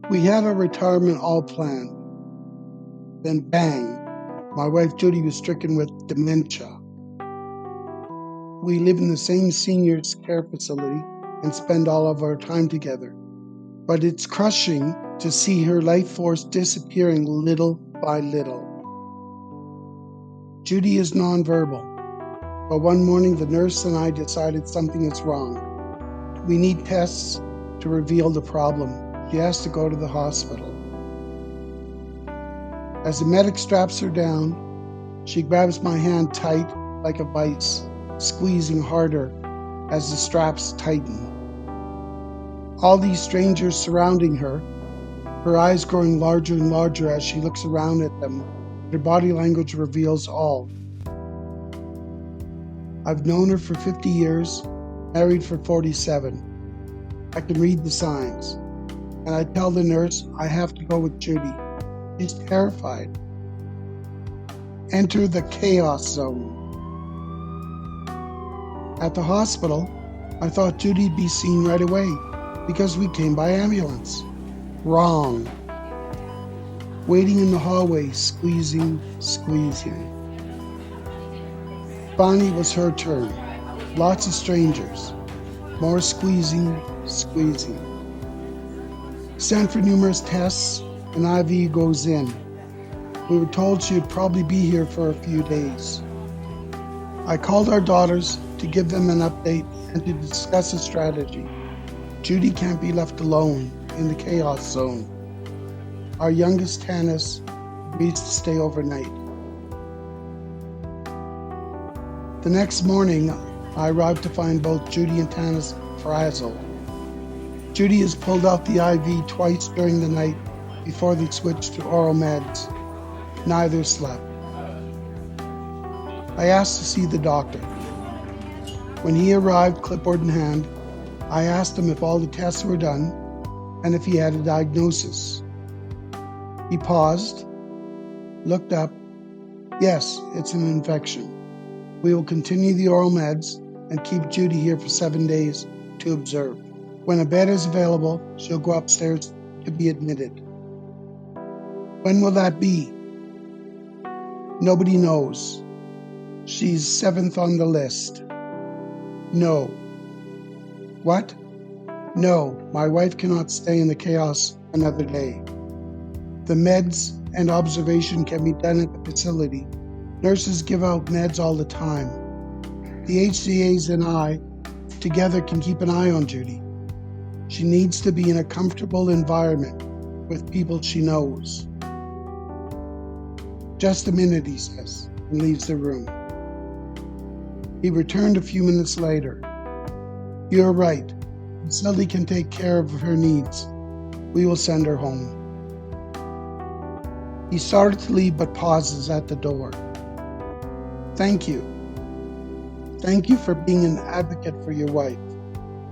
We had our retirement all planned. Then bang, my wife Judy was stricken with dementia. We live in the same seniors care facility and spend all of our time together. But it's crushing to see her life force disappearing little by little. Judy is nonverbal, but one morning the nurse and I decided something is wrong. We need tests to reveal the problem. She has to go to the hospital. As the medic straps her down, she grabs my hand tight like a vice, squeezing harder as the straps tighten. All these strangers surrounding her, her eyes growing larger and larger as she looks around at them. Her body language reveals all. I've known her for 50 years, married for 47. I can read the signs, and I tell the nurse I have to go with Judy. She's terrified. Enter the chaos zone. At the hospital, I thought Judy'd be seen right away because we came by ambulance. Wrong. Waiting in the hallway, squeezing. Finally, it was her turn. Lots of strangers. More squeezing. Sent for numerous tests, an IV goes in. We were told she would probably be here for a few days. I called our daughters to give them an update and to discuss a strategy. Judy can't be left alone in the chaos zone. Our youngest, Tanis, agrees to stay overnight. The next morning, I arrived to find both Judy and Tanis frazzled. Judy has pulled out the IV twice during the night before they switched to oral meds. Neither slept. I asked to see the doctor. When he arrived, clipboard in hand, I asked him if all the tests were done and if he had a diagnosis. He paused, looked up. Yes, it's an infection. We will continue the oral meds and keep Judy here for 7 days to observe. When a bed is available, she'll go upstairs to be admitted. When will that be? Nobody knows. She's 7th on the list. No. What? No, my wife cannot stay in the chaos another day. The meds and observation can be done at the facility. Nurses give out meds all the time. The HCAs and I together can keep an eye on Judy. She needs to be in a comfortable environment with people she knows. Just a minute, he says, and leaves the room. He returned a few minutes later. You're right. The facility can take care of her needs. We will send her home. He started to leave but pauses at the door. Thank you. Thank you for being an advocate for your wife.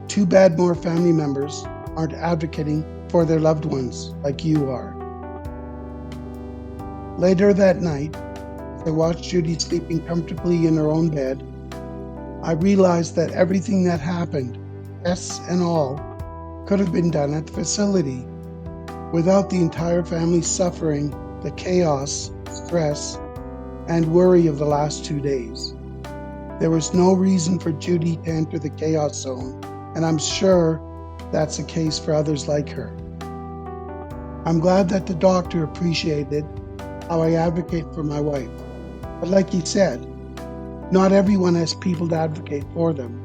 Too bad more family members aren't advocating for their loved ones like you are. Later that night, as I watched Judy sleeping comfortably in her own bed, I realized that everything that happened, tests and all, could have been done at the facility without the entire family suffering the chaos, stress, and worry of the last 2 days. There was no reason for Judy to enter the chaos zone, and I'm sure that's the case for others like her. I'm glad that the doctor appreciated how I advocate for my wife. But like he said, not everyone has people to advocate for them,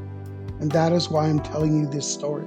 and that is why I'm telling you this story.